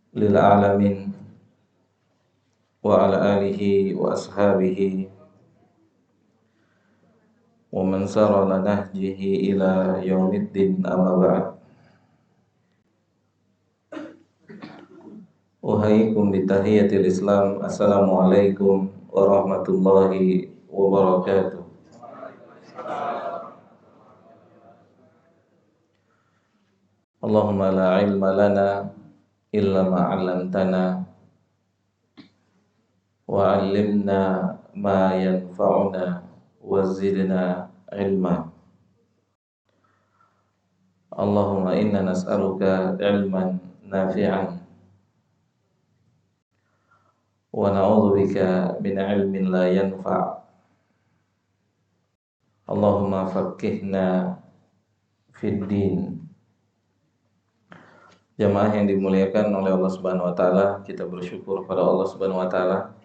lil alamin wa ala alihi wa ashabihi wa man sara ala nahjihi ila yaumiddin, amma ba'd. Uhayyikum bi tahiyatil Islam. Assalamualaikum warahmatullahi wabarakatuh. Allahumma la ilma lana illa ma 'allamtana wa 'allimna ma yanfa'una wa zidna ilma. Allahumma inna nas'aluka ilman nafi'an wa na'udzubika min ilmin la yanfa'. Allahumma faqqihna fid din. Jamaah yang dimuliakan oleh Allah Subhanahu wa taala, kita bersyukur pada Allah Subhanahu wa taala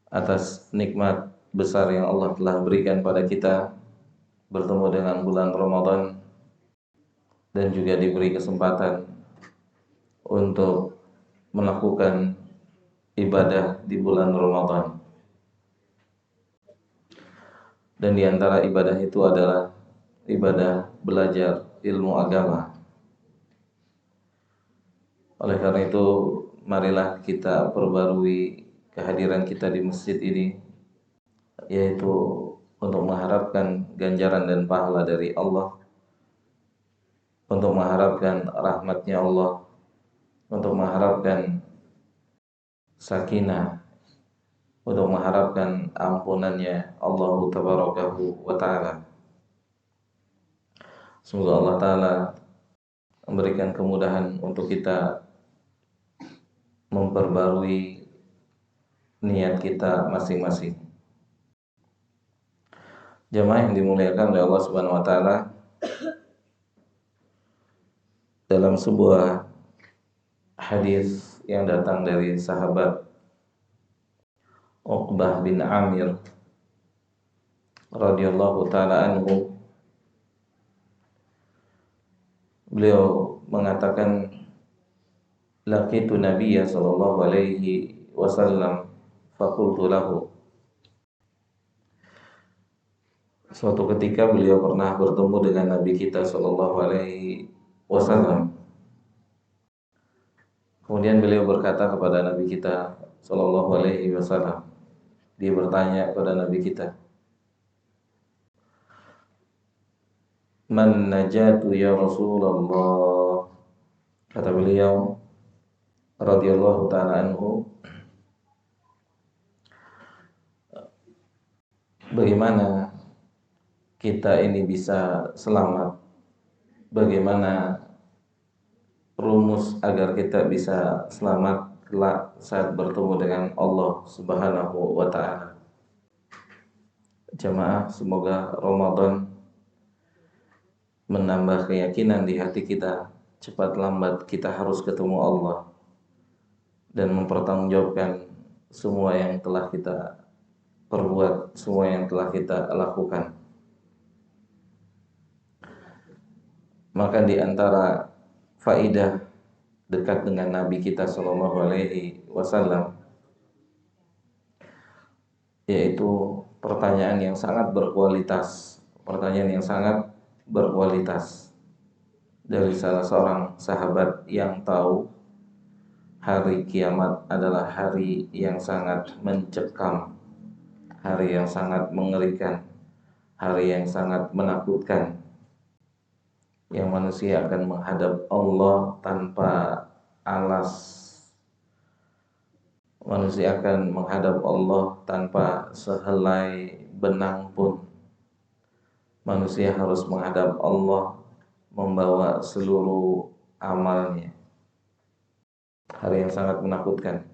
atas nikmat besar yang Allah telah berikan pada kita, bertemu dengan bulan Ramadan dan juga diberi kesempatan untuk melakukan ibadah di bulan Ramadan. Dan di antara ibadah itu adalah ibadah belajar ilmu agama. Oleh karena itu, marilah kita perbarui kehadiran kita di masjid ini, yaitu untuk mengharapkan ganjaran dan pahala dari Allah, untuk mengharapkan rahmatnya Allah, untuk mengharapkan sakinah, untuk mengharapkan ampunannya Allah tabarakahu wa ta'ala. Semoga Allah Ta'ala memberikan kemudahan untuk kita memperbarui niat kita masing-masing. Jamaah yang dimuliakan oleh Allah Subhanahu wa taala, dalam sebuah hadis yang datang dari sahabat Uqbah bin Amir radhiyallahu taala anhu, beliau mengatakan, laqitu nabiyya sallallahu alaihi wasallam faqultu lahu. Suatu ketika beliau pernah bertemu dengan Nabi kita sallallahu alaihi wasallam. Kemudian beliau berkata kepada Nabi kita sallallahu alaihi wasallam. Dia bertanya kepada Nabi kita, "Man najatu ya Rasulullah?" Kata beliau radhiyallahu ta'ala anhu, bagaimana kita ini bisa selamat? Bagaimana rumus agar kita bisa selamat kelak saat bertemu dengan Allah Subhanahu wa ta'ala? Jamaah, semoga Ramadan menambah keyakinan di hati kita, cepat lambat kita harus ketemu Allah dan mempertanggungjawabkan semua yang telah kita perbuat, semua yang telah kita lakukan. Maka di antara faidah dekat dengan Nabi kita sallallahu alaihi wasallam, yaitu pertanyaan yang sangat berkualitas, pertanyaan yang sangat berkualitas dari salah seorang sahabat yang tahu hari kiamat adalah hari yang sangat mencekam, hari yang sangat mengerikan, hari yang sangat menakutkan, yang manusia akan menghadap Allah tanpa alas. Manusia akan menghadap Allah tanpa sehelai benang pun. Manusia harus menghadap Allah membawa seluruh amalnya. Hari yang sangat menakutkan.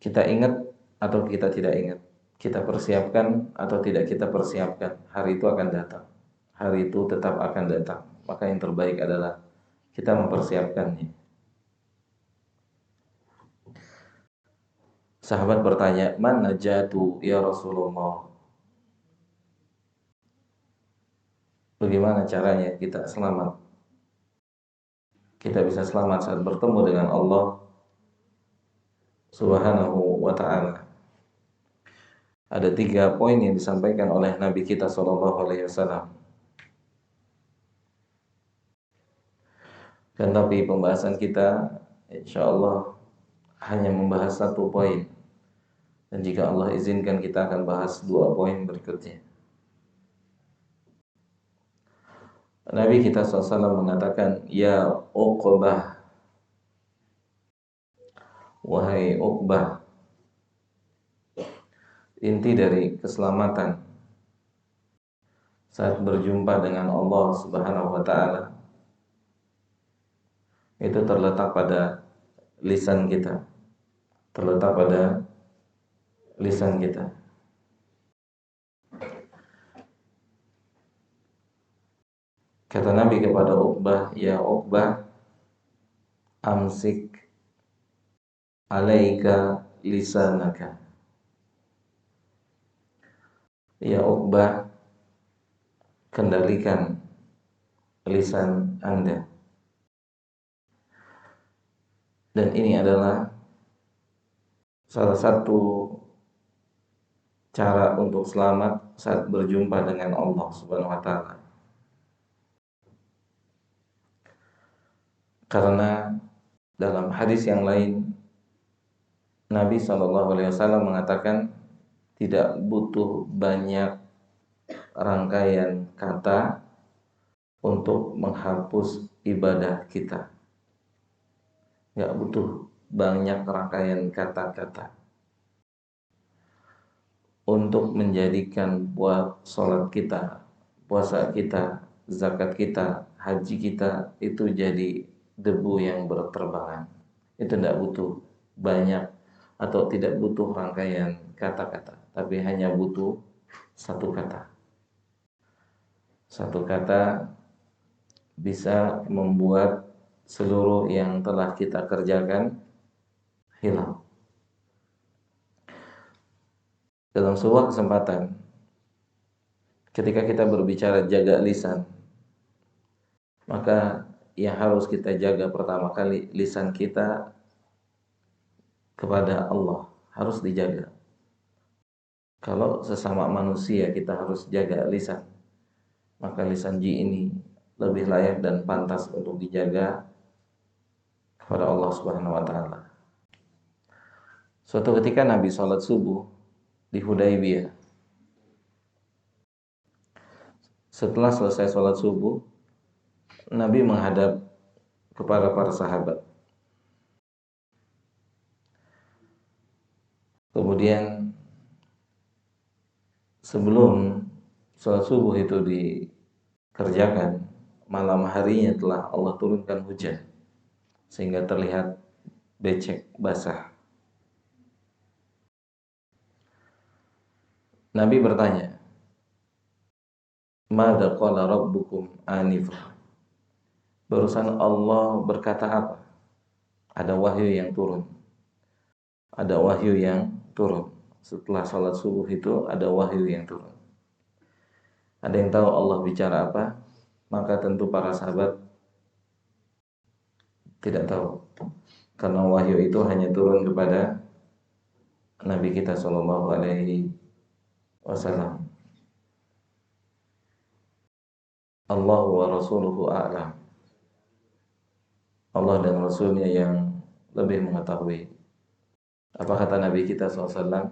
Kita ingat atau kita tidak ingat, kita persiapkan atau tidak kita persiapkan, hari itu akan datang. Hari itu tetap akan datang. Maka yang terbaik adalah kita mempersiapkannya. Sahabat bertanya, "Man najatu ya Rasulullah?" Bagaimana caranya kita selamat? kita bisa selamat saat bertemu dengan Allah Subhanahu wa ta'ala. Ada 3 poin yang disampaikan oleh Nabi kita SAW. Dan tapi pembahasan kita insya Allah hanya membahas 1 poin. Dan jika Allah izinkan kita akan bahas 2 poin berikutnya. Nabi kita SAW mengatakan, ya Uqbah, wahai Uqbah, inti dari keselamatan saat berjumpa dengan Allah Subhanahu wa ta'ala itu terletak pada lisan kita. Terletak pada lisan kita. Kata Nabi kepada Uqbah, ya Uqbah, amsik alaika lisanaka. Ya Uqbah, kendalikan lisan Anda. Dan ini adalah salah satu cara untuk selamat saat berjumpa dengan Allah Subhanahu wa ta'ala. Karena dalam hadis yang lain Nabi SAW mengatakan tidak butuh banyak rangkaian kata untuk menghapus ibadah kita. Tidak butuh banyak rangkaian kata-kata untuk menjadikan buat sholat kita, puasa kita, zakat kita, haji kita itu jadi debu yang berterbangan. Itu tidak butuh banyak atau tidak butuh rangkaian kata-kata, tapi hanya butuh 1 kata. 1 kata bisa membuat seluruh yang telah kita kerjakan hilang. Dalam sebuah kesempatan, ketika kita berbicara jaga lisan, maka yang harus kita jaga pertama kali lisan kita kepada Allah harus dijaga. Kalau sesama manusia kita harus jaga lisan, maka lisan ini lebih layak dan pantas untuk dijaga kepada Allah Subhanahu wa ta'ala. Suatu ketika Nabi sholat subuh di Hudaybiyah. Setelah selesai sholat subuh, Nabi menghadap kepada para sahabat. Kemudian sebelum sholat subuh itu dikerjakan, malam harinya telah Allah turunkan hujan sehingga terlihat becek basah. Nabi bertanya, "Madza qala rabbukum anifah?" Barusan Allah berkata apa? Ada wahyu yang turun. Ada wahyu yang turun. Setelah sholat subuh itu ada wahyu yang turun. Ada yang tahu Allah bicara apa? Maka tentu para sahabat tidak tahu. Karena wahyu itu hanya turun kepada Nabi kita Shallallahu Alaihi Wasallam. Allah wa Rasuluhu a'lam. Allah dan Rasulnya yang lebih mengetahui. Apa kata Nabi kita SAW?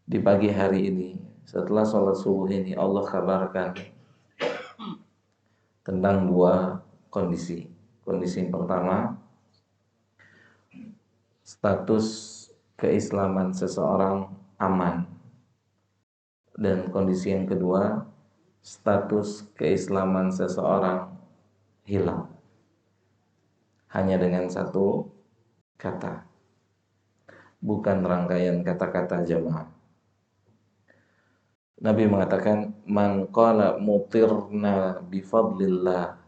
Di pagi hari ini, setelah sholat subuh ini, Allah kabarkan tentang 2 kondisi. Kondisi yang pertama, status keislaman seseorang aman. Dan kondisi yang kedua, status keislaman seseorang hilang. Hanya dengan 1 kata. Bukan rangkaian kata-kata jamaah. Nabi mengatakan, man qala mutirna bifadlillah.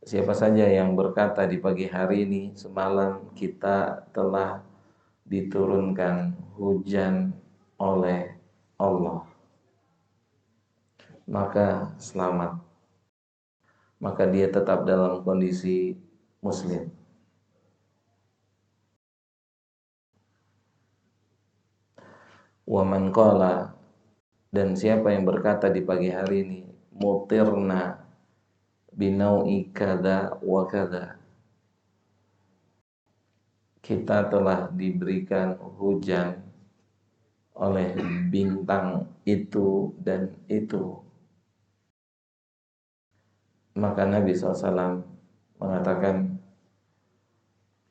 Siapa saja yang berkata di pagi hari ini, semalam kita telah diturunkan hujan oleh Allah, maka selamat. maka dia tetap dalam kondisi muslim. Wa man qala, dan siapa yang berkata di pagi hari ini, mutirna binau'i kada wa kada, kita telah diberikan hujan oleh bintang itu dan itu, maka Nabi SAW mengatakan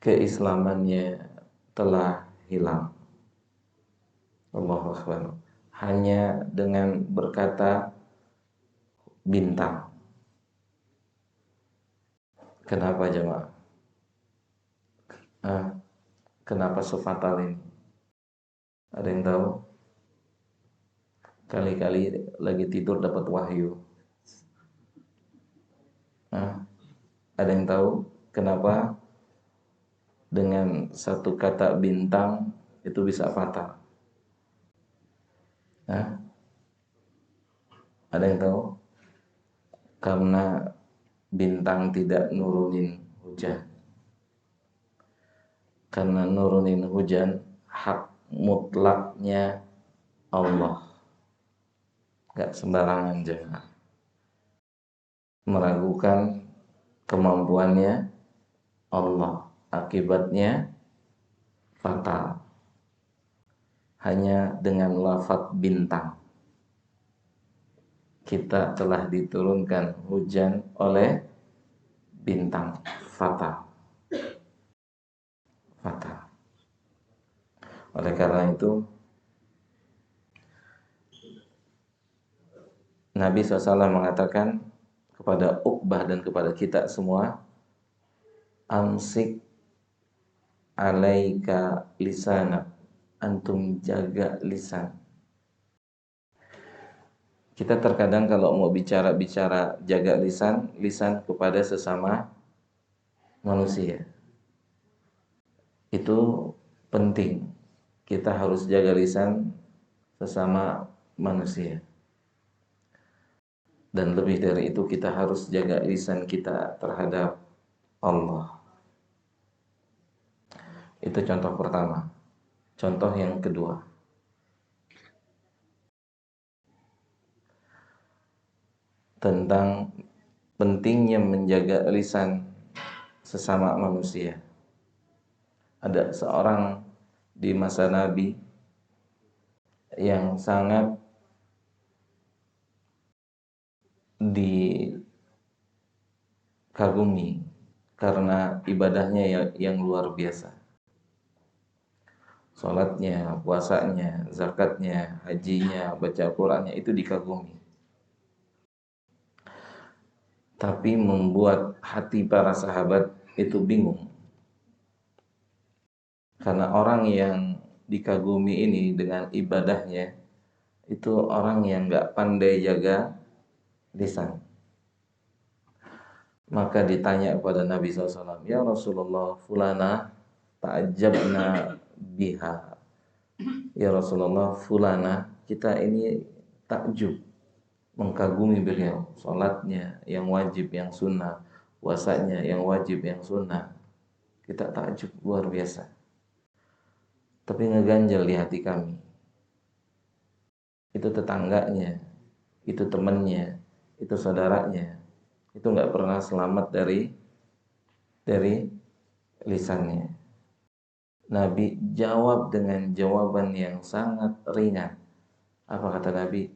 keislamannya telah hilang. Allahu Akbar. Hanya dengan berkata bintang. Kenapa jemaah? Kenapa sefatal ini? Ada yang tahu? Kali-kali lagi tidur dapat wahyu. Ada yang tahu kenapa dengan satu kata bintang itu bisa fatal? Ada yang tahu? Karena bintang tidak nurunin hujan. Karena nurunin hujan hak mutlaknya Allah, gak sembarangan jangan meragukan kemampuannya Allah, akibatnya fatal. Hanya dengan lafaz bintang kita telah diturunkan hujan oleh bintang, fatal. Oleh karena itu Nabi SAW mengatakan kepada Uqbah dan kepada kita semua, amsik alaika lisanak, antum jaga lisan. Kita terkadang kalau mau bicara jaga lisan kepada sesama manusia. Itu penting. Kita harus jaga lisan sesama manusia. Dan lebih dari itu kita harus jaga lisan kita terhadap Allah. Itu contoh pertama. Contoh yang kedua, tentang pentingnya menjaga lisan sesama manusia. Ada seorang di masa Nabi yang sangat dikagumi karena ibadahnya yang luar biasa. Salatnya, puasanya, zakatnya, hajinya, baca Qur'annya itu dikagumi. Tapi membuat hati para sahabat itu bingung. Karena orang yang dikagumi ini dengan ibadahnya itu orang yang gak pandai jaga lisan. Maka ditanya kepada Nabi SAW, ya Rasulullah, fulana ta'ajabna biha. Ya Rasulullah, fulana, kita ini takjub, mengagumi beliau. Salatnya yang wajib, yang sunnah, puasanya yang wajib, yang sunnah. Kita takjub luar biasa. Tapi ngeganjel di hati kami. Itu tetangganya, itu temannya, itu saudaranya, itu nggak pernah selamat dari lisannya. Nabi jawab dengan jawaban yang sangat ringan. Apa kata Nabi?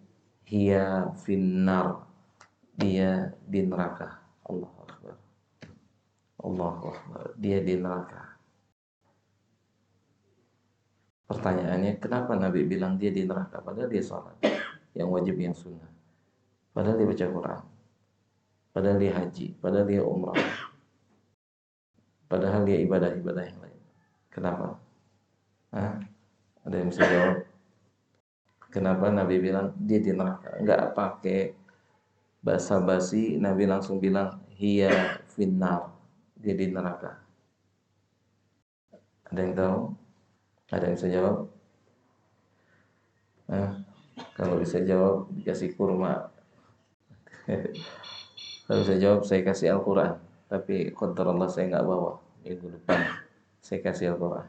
Hiya finnar, dia di neraka. Allahu Akbar. Allahu Akbar. Dia di neraka. Pertanyaannya, kenapa Nabi bilang dia di neraka? Padahal dia sholat, yang wajib, yang sunnah. Padahal dia baca Quran. Padahal dia haji. Padahal dia umrah. Padahal dia ibadah-ibadah yang lain. Kenapa? Ada yang bisa jawab? Kenapa Nabi bilang dia di neraka? Enggak pakai basa-basi, Nabi langsung bilang hiya finnar, dia di neraka. Ada yang tahu? Ada yang bisa jawab? Kalau bisa jawab dikasih kurma. Lalu saya jawab, saya kasih Al-Quran. Tapi qadarullah saya nggak bawa. Minggu depan saya kasih Al-Quran.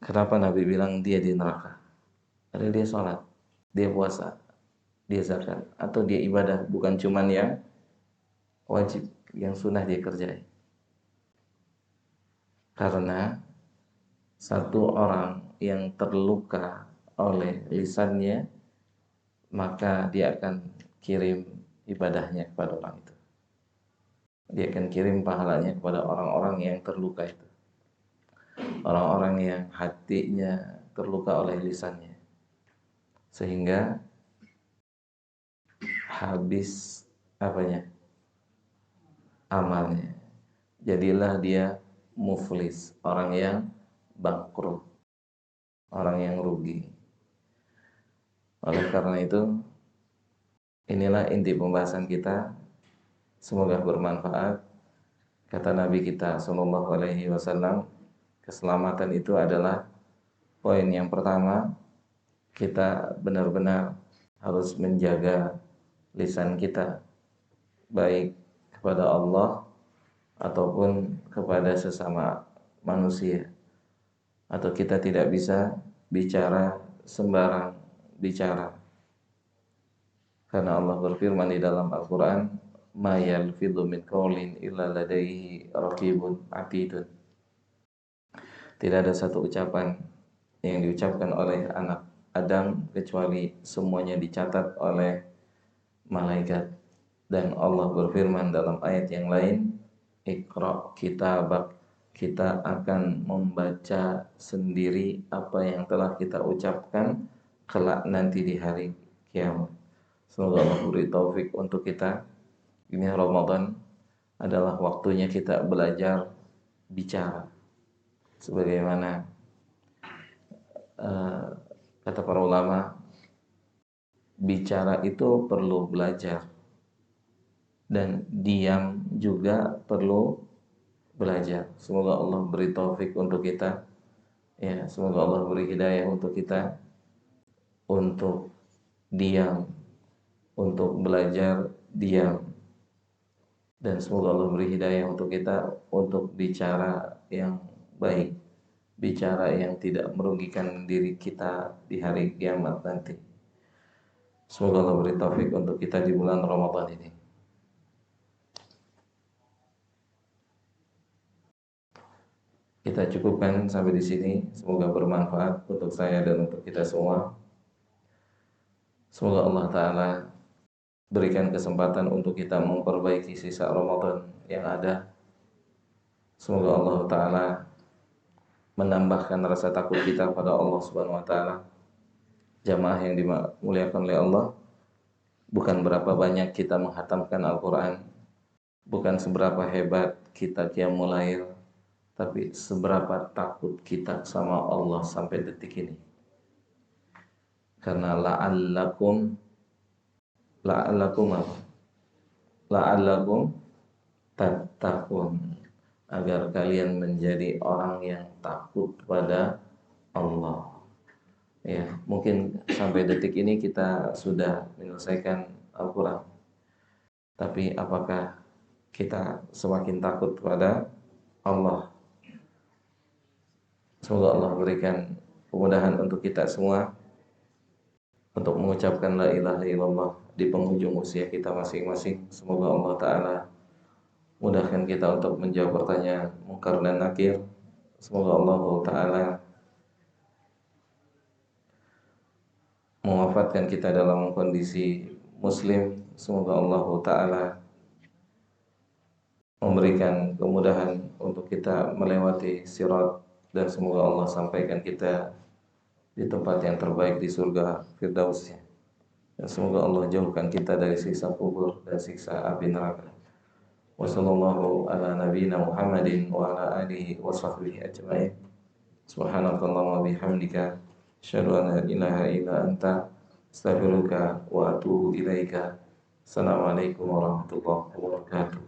Kenapa Nabi bilang dia di neraka? Karena dia sholat, dia puasa, dia zakat, atau dia ibadah, bukan cuman yang wajib, yang sunnah dia kerjain. Karena satu orang yang terluka oleh lisannya, maka dia akan kirim ibadahnya kepada orang itu. Dia akan kirim pahalanya kepada orang-orang yang terluka itu. Orang-orang yang hatinya terluka oleh lisannya. Sehingga habis amalnya. Jadilah dia muflis, orang yang bangkrut, orang yang rugi. Oleh karena itu, inilah inti pembahasan kita. Semoga bermanfaat. Kata Nabi kita Shallallahu Alaihi Wasallam, keselamatan itu adalah poin yang pertama. Kita benar-benar harus menjaga lisan kita, baik kepada Allah ataupun kepada sesama manusia. Atau kita tidak bisa bicara sembarang bicara. Karena Allah berfirman di dalam Al-Quran, ma yalfidhu min qawlin illa ladaihi raqibun atidun. Tidak ada satu ucapan yang diucapkan oleh anak Adam kecuali semuanya dicatat oleh malaikat. Dan Allah berfirman dalam ayat yang lain, Iqra kitabak, kita akan membaca sendiri apa yang telah kita ucapkan kelak nanti di hari kiamat. Semoga Allah beri taufik untuk kita. Ini Ramadan adalah waktunya kita belajar bicara. Sebagaimana kata para ulama, bicara itu perlu belajar, dan diam juga perlu belajar. Semoga Allah beri taufik untuk kita. Ya, semoga Allah beri hidayah untuk kita untuk diam, untuk belajar diam. Dan semoga Allah beri hidayah untuk kita untuk bicara yang baik, bicara yang tidak merugikan diri kita di hari kiamat nanti. Semoga Allah beri taufik untuk kita di bulan Ramadan ini. Kita cukupkan sampai di sini. Semoga bermanfaat untuk saya dan untuk kita semua. Semoga Allah Ta'ala berikan kesempatan untuk kita memperbaiki sisa Ramadan yang ada. Semoga Allah Ta'ala menambahkan rasa takut kita pada Allah Subhanahu Wa Ta'ala. Jamaah yang dimuliakan oleh Allah, bukan berapa banyak kita menghatamkan Al-Quran, bukan seberapa hebat kita qiyamul lail, tapi seberapa takut kita sama Allah sampai detik ini. Karena la'allakum tattaqun, agar kalian menjadi orang yang takut pada Allah. Ya, mungkin sampai detik ini kita sudah menyelesaikan Al-Quran, tapi apakah kita semakin takut pada Allah? Semoga Allah berikan kemudahan untuk kita semua untuk mengucapkan la ilaha illallah di penghujung usia kita masing-masing. Semoga Allah Ta'ala mudahkan kita untuk menjawab pertanyaan mungkar dan nakir. Semoga Allah Ta'ala mewafatkan kita dalam kondisi muslim. Semoga Allah Ta'ala memberikan kemudahan untuk kita melewati sirat, dan semoga Allah sampaikan kita di tempat yang terbaik di surga Firdausnya. Dan semoga Allah jauhkan kita dari siksa kubur dan siksa api neraka. Wassallallahu ala nabiyyina Muhammadin wa ala alihi wa sahbihi ajma'in. Subhanakallahumma bihamdika asyhadu an la ilaha illa anta astaghfiruka wa atubu ilaika. Assalamualaikum warahmatullahi wabarakatuh.